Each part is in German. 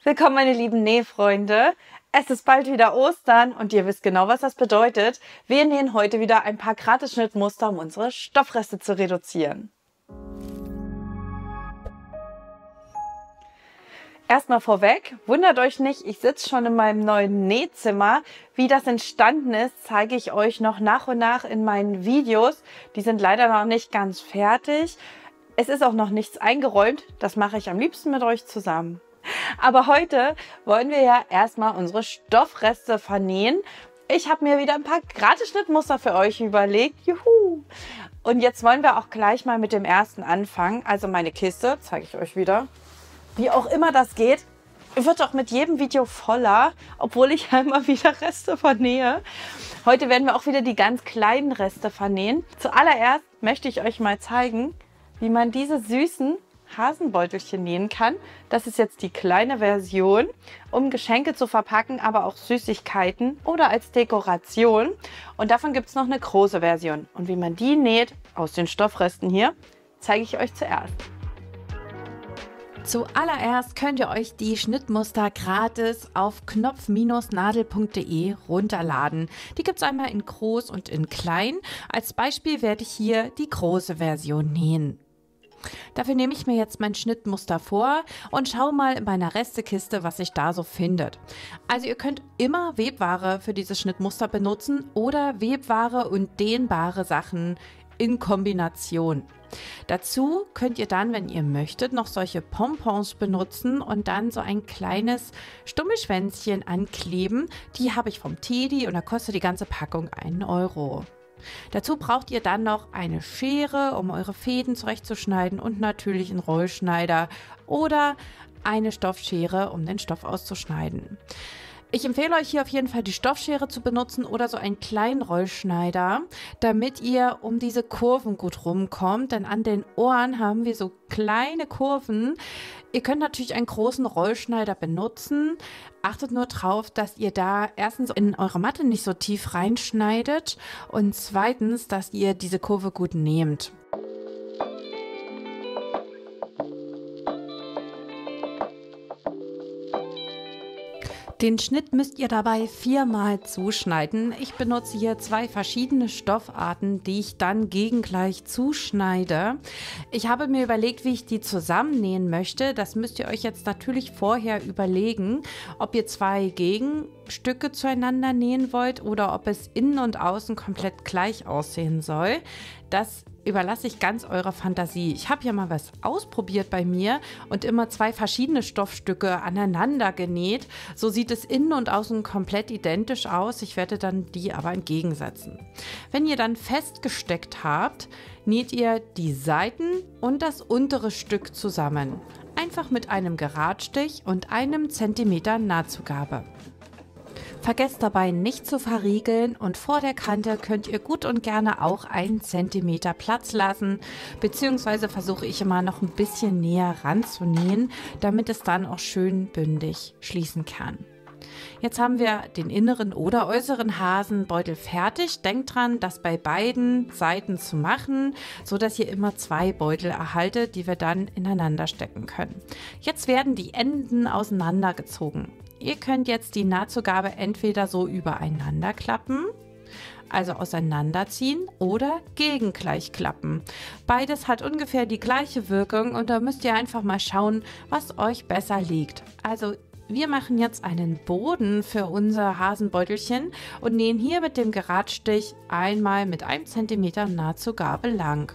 Willkommen, meine lieben Nähfreunde. Es ist bald wieder Ostern und ihr wisst genau, was das bedeutet. Wir nähen heute wieder ein paar Gratisschnittmuster, um unsere Stoffreste zu reduzieren. Erstmal vorweg, wundert euch nicht, ich sitze schon in meinem neuen Nähzimmer. Wie das entstanden ist, zeige ich euch noch nach und nach in meinen Videos. Die sind leider noch nicht ganz fertig. Es ist auch noch nichts eingeräumt, das mache ich am liebsten mit euch zusammen. Aber heute wollen wir ja erstmal unsere Stoffreste vernähen. Ich habe mir wieder ein paar Gratisschnittmuster für euch überlegt. Juhu! Und jetzt wollen wir auch gleich mal mit dem ersten anfangen. Also meine Kiste, zeige ich euch wieder. Wie auch immer das geht, wird auch mit jedem Video voller, obwohl ich ja immer wieder Reste vernähe. Heute werden wir auch wieder die ganz kleinen Reste vernähen. Zuallererst möchte ich euch mal zeigen, wie man diese süßen Hasenbeutelchen nähen kann. Das ist jetzt die kleine Version, um Geschenke zu verpacken, aber auch Süßigkeiten oder als Dekoration. Und davon gibt es noch eine große Version. Und wie man die näht aus den Stoffresten hier, zeige ich euch zuerst. Zuallererst könnt ihr euch die Schnittmuster gratis auf knopf-nadel.de runterladen. Die gibt es einmal in groß und in klein. Als Beispiel werde ich hier die große Version nähen. Dafür nehme ich mir jetzt mein Schnittmuster vor und schaue mal in meiner Restekiste, was sich da so findet. Also ihr könnt immer Webware für dieses Schnittmuster benutzen oder Webware und dehnbare Sachen in Kombination. Dazu könnt ihr dann, wenn ihr möchtet, noch solche Pompons benutzen und dann so ein kleines Stummelschwänzchen ankleben. Die habe ich vom Teddy und da kostet die ganze Packung 1 Euro. Dazu braucht ihr dann noch eine Schere, um eure Fäden zurechtzuschneiden und natürlich einen Rollschneider oder eine Stoffschere, um den Stoff auszuschneiden. Ich empfehle euch hier auf jeden Fall die Stoffschere zu benutzen oder so einen kleinen Rollschneider, damit ihr um diese Kurven gut rumkommt, denn an den Ohren haben wir so kleine Kurven. Ihr könnt natürlich einen großen Rollschneider benutzen. Achtet nur drauf, dass ihr da erstens in eure Matte nicht so tief reinschneidet und zweitens, dass ihr diese Kurve gut nehmt. Den Schnitt müsst ihr dabei 4-mal zuschneiden. Ich benutze hier 2 verschiedene Stoffarten, die ich dann gegengleich zuschneide. Ich habe mir überlegt, wie ich die zusammennähen möchte. Das müsst ihr euch jetzt natürlich vorher überlegen, ob ihr 2 Gegenstücke zueinander nähen wollt oder ob es innen und außen komplett gleich aussehen soll. Das überlasse ich ganz eurer Fantasie. Ich habe ja mal was ausprobiert bei mir und immer 2 verschiedene Stoffstücke aneinander genäht. So sieht es innen und außen komplett identisch aus. Ich werde dann die aber entgegensetzen. Wenn ihr dann festgesteckt habt, näht ihr die Seiten und das untere Stück zusammen. Einfach mit einem Geradstich und einem Zentimeter Nahtzugabe. Vergesst dabei nicht zu verriegeln und vor der Kante könnt ihr gut und gerne auch 1 Zentimeter Platz lassen, beziehungsweise versuche ich immer noch ein bisschen näher ranzunähen, damit es dann auch schön bündig schließen kann. Jetzt haben wir den inneren oder äußeren Hasenbeutel fertig. Denkt dran, das bei beiden Seiten zu machen, so dass ihr immer 2 Beutel erhaltet, die wir dann ineinander stecken können. Jetzt werden die Enden auseinandergezogen. Ihr könnt jetzt die Nahtzugabe entweder so übereinander klappen, also auseinanderziehen, oder gegengleich klappen. Beides hat ungefähr die gleiche Wirkung und da müsst ihr einfach mal schauen, was euch besser liegt. Also wir machen jetzt einen Boden für unser Hasenbeutelchen und nähen hier mit dem Geradstich einmal mit 1 Zentimeter Nahtzugabe lang.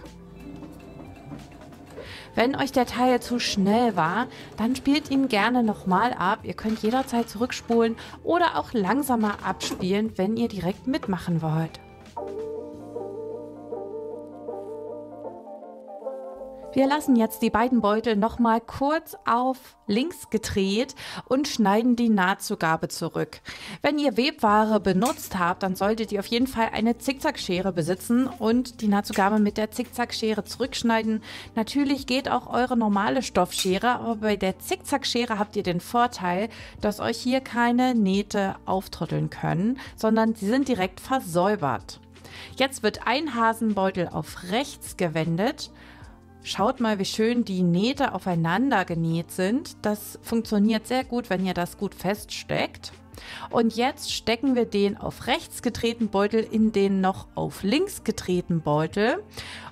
Wenn euch der Teil zu schnell war, dann spielt ihn gerne nochmal ab. Ihr könnt jederzeit zurückspulen oder auch langsamer abspielen, wenn ihr direkt mitmachen wollt. Wir lassen jetzt die beiden Beutel nochmal kurz auf links gedreht und schneiden die Nahtzugabe zurück. Wenn ihr Webware benutzt habt, dann solltet ihr auf jeden Fall eine Zickzackschere besitzen und die Nahtzugabe mit der Zickzackschere zurückschneiden. Natürlich geht auch eure normale Stoffschere, aber bei der Zickzackschere habt ihr den Vorteil, dass euch hier keine Nähte auftrotteln können, sondern sie sind direkt versäubert. Jetzt wird ein Hasenbeutel auf rechts gewendet Schaut mal, wie schön die Nähte aufeinander genäht sind. Das funktioniert sehr gut, wenn ihr das gut feststeckt. Und jetzt stecken wir den auf rechts gedrehten Beutel in den noch auf links gedrehten Beutel.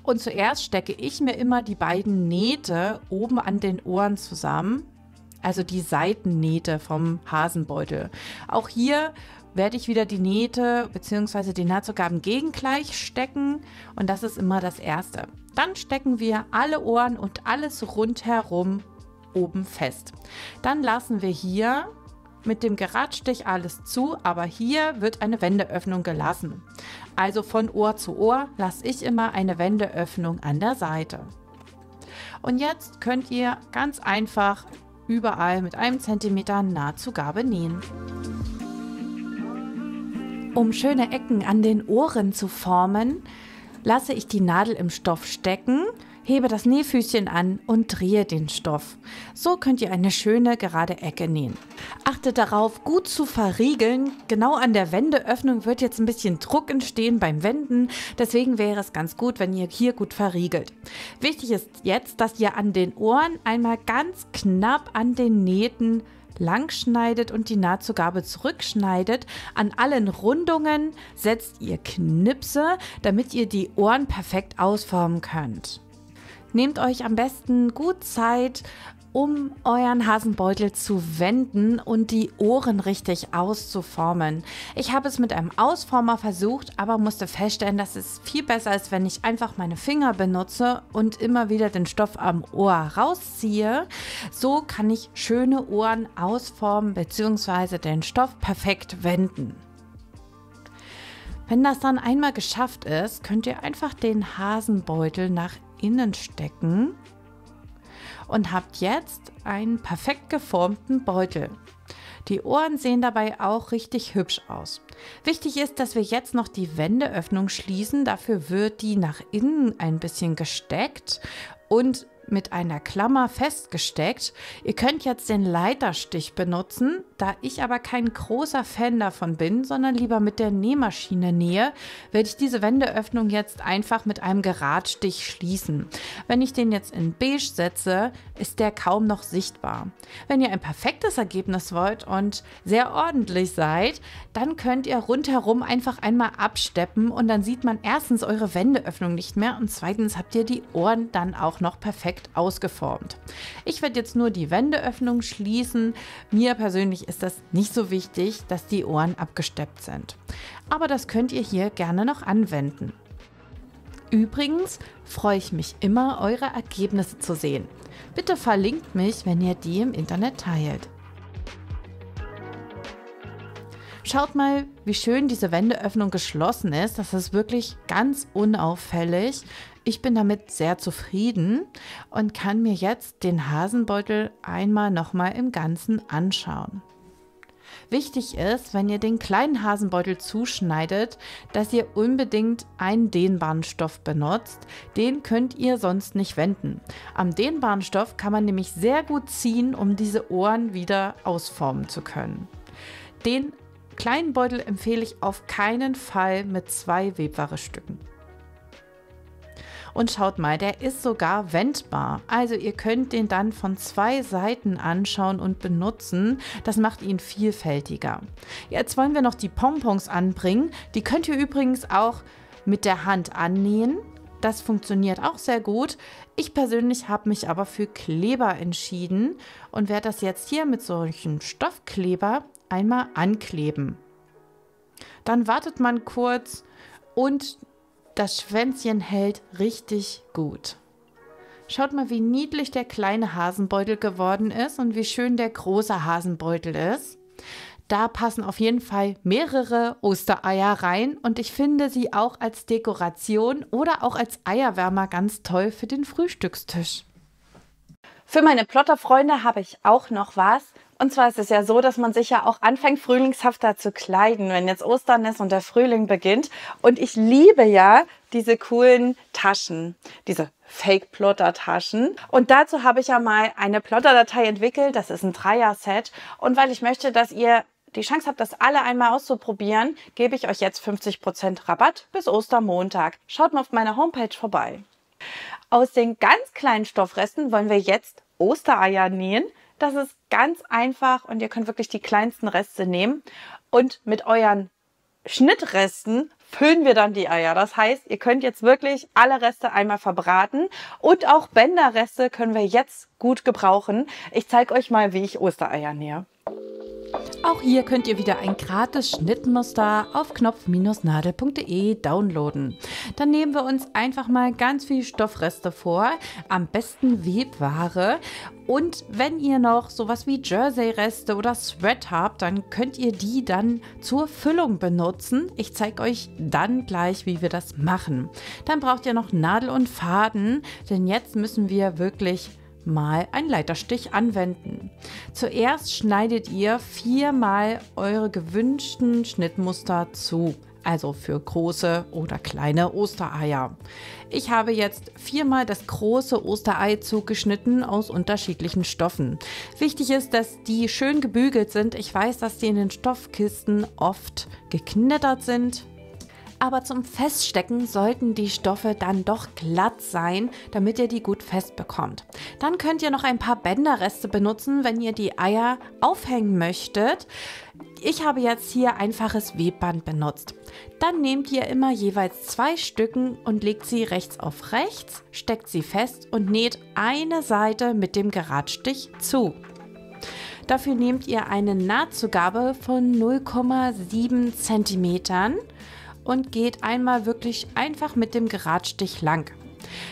Und zuerst stecke ich mir immer die beiden Nähte oben an den Ohren zusammen. Also die Seitennähte vom Hasenbeutel. Auch hier werde ich wieder die Nähte bzw. die Nahtzugaben gegengleich stecken. Und das ist immer das Erste. Dann stecken wir alle Ohren und alles rundherum oben fest. Dann lassen wir hier mit dem Geradstich alles zu, aber hier wird eine Wendeöffnung gelassen. Also von Ohr zu Ohr lasse ich immer eine Wendeöffnung an der Seite. Und jetzt könnt ihr ganz einfach überall mit 1 cm Nahtzugabe nähen. Um schöne Ecken an den Ohren zu formen, lasse ich die Nadel im Stoff stecken, hebe das Nähfüßchen an und drehe den Stoff. So könnt ihr eine schöne gerade Ecke nähen. Achtet darauf, gut zu verriegeln. Genau an der Wendeöffnung wird jetzt ein bisschen Druck entstehen beim Wenden. Deswegen wäre es ganz gut, wenn ihr hier gut verriegelt. Wichtig ist jetzt, dass ihr an den Ohren einmal ganz knapp an den Nähten lang schneidet und die Nahtzugabe zurückschneidet. An allen Rundungen setzt ihr Knipse, damit ihr die Ohren perfekt ausformen könnt. Nehmt euch am besten gut Zeit, um euren Hasenbeutel zu wenden und die Ohren richtig auszuformen. Ich habe es mit einem Ausformer versucht, aber musste feststellen, dass es viel besser ist, wenn ich einfach meine Finger benutze und immer wieder den Stoff am Ohr rausziehe. So kann ich schöne Ohren ausformen bzw. den Stoff perfekt wenden. Wenn das dann einmal geschafft ist, könnt ihr einfach den Hasenbeutel nach innen stecken und habt jetzt einen perfekt geformten Beutel. Die Ohren sehen dabei auch richtig hübsch aus. Wichtig ist, dass wir jetzt noch die Wendeöffnung schließen. Dafür wird die nach innen ein bisschen gesteckt und mit einer Klammer festgesteckt. Ihr könnt jetzt den Leiterstich benutzen, da ich aber kein großer Fan davon bin, sondern lieber mit der Nähmaschine nähe, werde ich diese Wendeöffnung jetzt einfach mit einem Geradstich schließen. Wenn ich den jetzt in beige setze, ist der kaum noch sichtbar. Wenn ihr ein perfektes Ergebnis wollt und sehr ordentlich seid, dann könnt ihr rundherum einfach einmal absteppen und dann sieht man erstens eure Wendeöffnung nicht mehr und zweitens habt ihr die Ohren dann auch noch perfekt ausgeformt. Ich werde jetzt nur die Wendeöffnung schließen. Mir persönlich ist das nicht so wichtig, dass die Ohren abgesteppt sind. Aber das könnt ihr hier gerne noch anwenden. Übrigens freue ich mich immer, eure Ergebnisse zu sehen. Bitte verlinkt mich, wenn ihr die im Internet teilt. Schaut mal, wie schön diese Wendeöffnung geschlossen ist. Das ist wirklich ganz unauffällig. Ich bin damit sehr zufrieden und kann mir jetzt den Hasenbeutel einmal nochmal im Ganzen anschauen. Wichtig ist, wenn ihr den kleinen Hasenbeutel zuschneidet, dass ihr unbedingt einen dehnbaren Stoff benutzt. Den könnt ihr sonst nicht wenden. Am dehnbaren Stoff kann man nämlich sehr gut ziehen, um diese Ohren wieder ausformen zu können. Den kleinen Beutel empfehle ich auf keinen Fall mit 2 Webware-Stücken. Und schaut mal, der ist sogar wendbar. Also ihr könnt den dann von 2 Seiten anschauen und benutzen. Das macht ihn vielfältiger. Jetzt wollen wir noch die Pompons anbringen. Die könnt ihr übrigens auch mit der Hand annähen. Das funktioniert auch sehr gut. Ich persönlich habe mich aber für Kleber entschieden und werde das jetzt hier mit solchen Stoffkleber einmal ankleben. Dann wartet man kurz und das Schwänzchen hält richtig gut. Schaut mal, wie niedlich der kleine Hasenbeutel geworden ist und wie schön der große Hasenbeutel ist. Da passen auf jeden Fall mehrere Ostereier rein und ich finde sie auch als Dekoration oder auch als Eierwärmer ganz toll für den Frühstückstisch. Für meine Plotterfreunde habe ich auch noch was. Und zwar ist es ja so, dass man sich ja auch anfängt, frühlingshafter zu kleiden, wenn jetzt Ostern ist und der Frühling beginnt. Und ich liebe ja diese coolen Taschen, diese Fake-Plotter-Taschen. Und dazu habe ich ja mal eine Plotter-Datei entwickelt. Das ist ein Dreier-Set. Und weil ich möchte, dass ihr die Chance habt, das alle einmal auszuprobieren, gebe ich euch jetzt 50% Rabatt bis Ostermontag. Schaut mal auf meiner Homepage vorbei. Aus den ganz kleinen Stoffresten wollen wir jetzt Ostereier nähen. Das ist ganz einfach und ihr könnt wirklich die kleinsten Reste nehmen. Und mit euren Schnittresten füllen wir dann die Eier. Das heißt, ihr könnt jetzt wirklich alle Reste einmal verbraten und auch Bänderreste können wir jetzt gut gebrauchen. Ich zeige euch mal, wie ich Ostereier nähe. Auch hier könnt ihr wieder ein gratis Schnittmuster auf knopf-nadel.de downloaden. Dann nehmen wir uns einfach mal ganz viel Stoffreste vor, am besten Webware. Und wenn ihr noch sowas wie Jersey-Reste oder Thread habt, dann könnt ihr die dann zur Füllung benutzen. Ich zeige euch dann gleich, wie wir das machen. Dann braucht ihr noch Nadel und Faden, denn jetzt müssen wir wirklich mal einen Leiterstich anwenden. Zuerst schneidet ihr 4-mal eure gewünschten Schnittmuster zu, also für große oder kleine Ostereier. Ich habe jetzt 4-mal das große Osterei zugeschnitten aus unterschiedlichen Stoffen. Wichtig ist, dass die schön gebügelt sind. Ich weiß, dass die in den Stoffkisten oft geknittert sind. Aber zum Feststecken sollten die Stoffe dann doch glatt sein, damit ihr die gut fest bekommt. Dann könnt ihr noch ein paar Bänderreste benutzen, wenn ihr die Eier aufhängen möchtet. Ich habe jetzt hier einfaches Webband benutzt. Dann nehmt ihr immer jeweils 2 Stücken und legt sie rechts auf rechts, steckt sie fest und näht eine Seite mit dem Geradstich zu. Dafür nehmt ihr eine Nahtzugabe von 0,7 cm. Und geht einmal wirklich einfach mit dem Geradstich lang.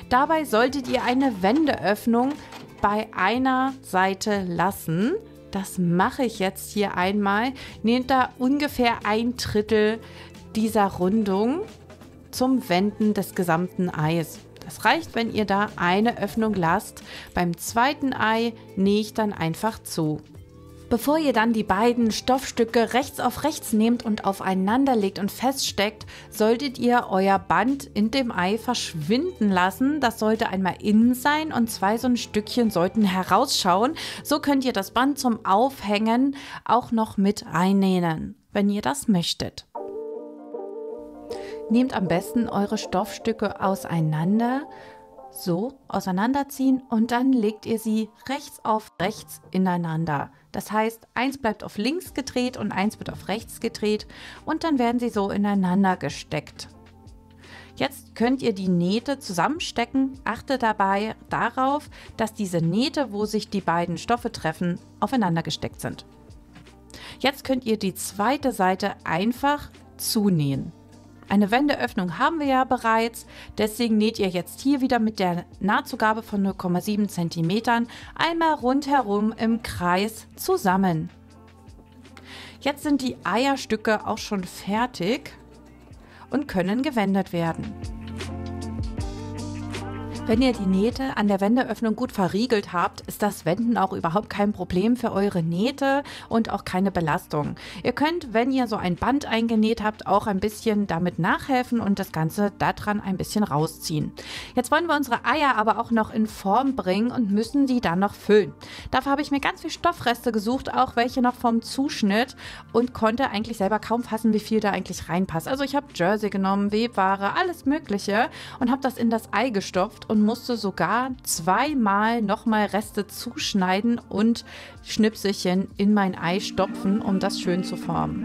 Dabei solltet ihr eine Wendeöffnung bei einer Seite lassen. Das mache ich jetzt hier einmal. Nehmt da ungefähr 1/3 dieser Rundung zum Wenden des gesamten Eis. Das reicht, wenn ihr da eine Öffnung lasst. Beim zweiten Ei nähe ich dann einfach zu. Bevor ihr dann die beiden Stoffstücke rechts auf rechts nehmt und aufeinander legt und feststeckt, solltet ihr euer Band in dem Ei verschwinden lassen. Das sollte einmal innen sein und 2 so ein Stückchen sollten herausschauen. So könnt ihr das Band zum Aufhängen auch noch mit einnähen, wenn ihr das möchtet. Nehmt am besten eure Stoffstücke auseinander. So, auseinanderziehen und dann legt ihr sie rechts auf rechts ineinander. Das heißt, eins bleibt auf links gedreht und eins wird auf rechts gedreht und dann werden sie so ineinander gesteckt. Jetzt könnt ihr die Nähte zusammenstecken. Achtet dabei darauf, dass diese Nähte, wo sich die beiden Stoffe treffen, aufeinander gesteckt sind. Jetzt könnt ihr die zweite Seite einfach zunähen. Eine Wendeöffnung haben wir ja bereits, deswegen näht ihr jetzt hier wieder mit der Nahtzugabe von 0,7 cm einmal rundherum im Kreis zusammen. Jetzt sind die Eierstücke auch schon fertig und können gewendet werden. Wenn ihr die Nähte an der Wendeöffnung gut verriegelt habt, ist das Wenden auch überhaupt kein Problem für eure Nähte und auch keine Belastung. Ihr könnt, wenn ihr so ein Band eingenäht habt, auch ein bisschen damit nachhelfen und das Ganze daran ein bisschen rausziehen. Jetzt wollen wir unsere Eier aber auch noch in Form bringen und müssen die dann noch füllen. Dafür habe ich mir ganz viel Stoffreste gesucht, auch welche noch vom Zuschnitt und konnte eigentlich selber kaum fassen, wie viel da eigentlich reinpasst. Also ich habe Jersey genommen, Webware, alles mögliche und habe das in das Ei gestopft und musste sogar 2-mal nochmal Reste zuschneiden und Schnipselchen in mein Ei stopfen, um das schön zu formen.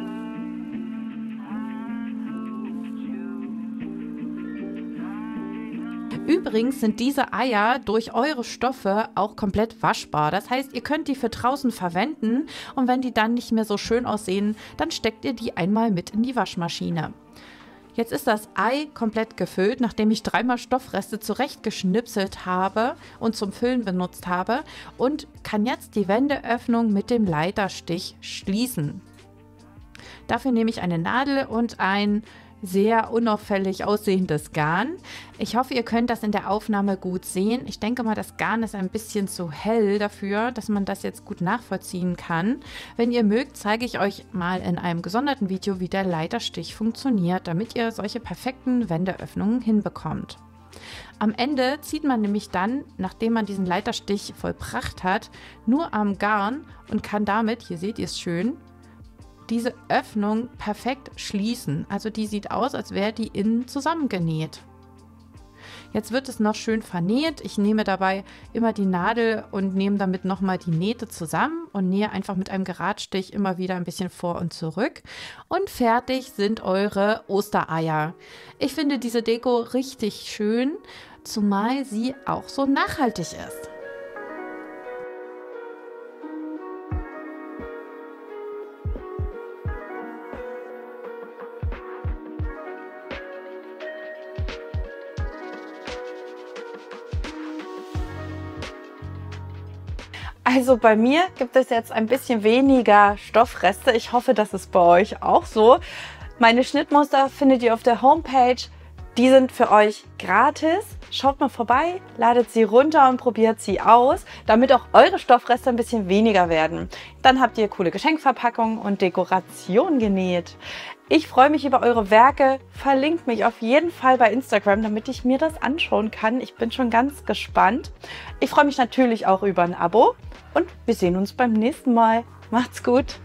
Übrigens sind diese Eier durch eure Stoffe auch komplett waschbar. Das heißt, ihr könnt die für draußen verwenden und wenn die dann nicht mehr so schön aussehen, dann steckt ihr die einmal mit in die Waschmaschine. Jetzt ist das Ei komplett gefüllt, nachdem ich 3-mal Stoffreste zurechtgeschnipselt habe und zum Füllen benutzt habe und kann jetzt die Wendeöffnung mit dem Leiterstich schließen. Dafür nehme ich eine Nadel und ein sehr unauffällig aussehendes Garn. Ich hoffe, ihr könnt das in der Aufnahme gut sehen. Ich denke mal, das Garn ist ein bisschen zu hell dafür, dass man das jetzt gut nachvollziehen kann. Wenn ihr mögt, zeige ich euch mal in einem gesonderten Video, wie der Leiterstich funktioniert, damit ihr solche perfekten Wendeöffnungen hinbekommt. Am Ende zieht man nämlich dann, nachdem man diesen Leiterstich vollbracht hat, nur am Garn und kann damit, hier seht ihr es schön, diese Öffnung perfekt schließen. Also die sieht aus, als wäre die innen zusammengenäht. Jetzt wird es noch schön vernäht. Ich nehme dabei immer die Nadel und nehme damit nochmal die Nähte zusammen und nähe einfach mit einem Geradstich immer wieder ein bisschen vor und zurück. Und fertig sind eure Ostereier. Ich finde diese Deko richtig schön, zumal sie auch so nachhaltig ist. Also bei mir gibt es jetzt ein bisschen weniger Stoffreste. Ich hoffe, das ist bei euch auch so. Meine Schnittmuster findet ihr auf der Homepage. Die sind für euch gratis. Schaut mal vorbei, ladet sie runter und probiert sie aus, damit auch eure Stoffreste ein bisschen weniger werden. Dann habt ihr coole Geschenkverpackungen und Dekoration genäht. Ich freue mich über eure Werke. Verlinkt mich auf jeden Fall bei Instagram, damit ich mir das anschauen kann. Ich bin schon ganz gespannt. Ich freue mich natürlich auch über ein Abo und wir sehen uns beim nächsten Mal. Macht's gut!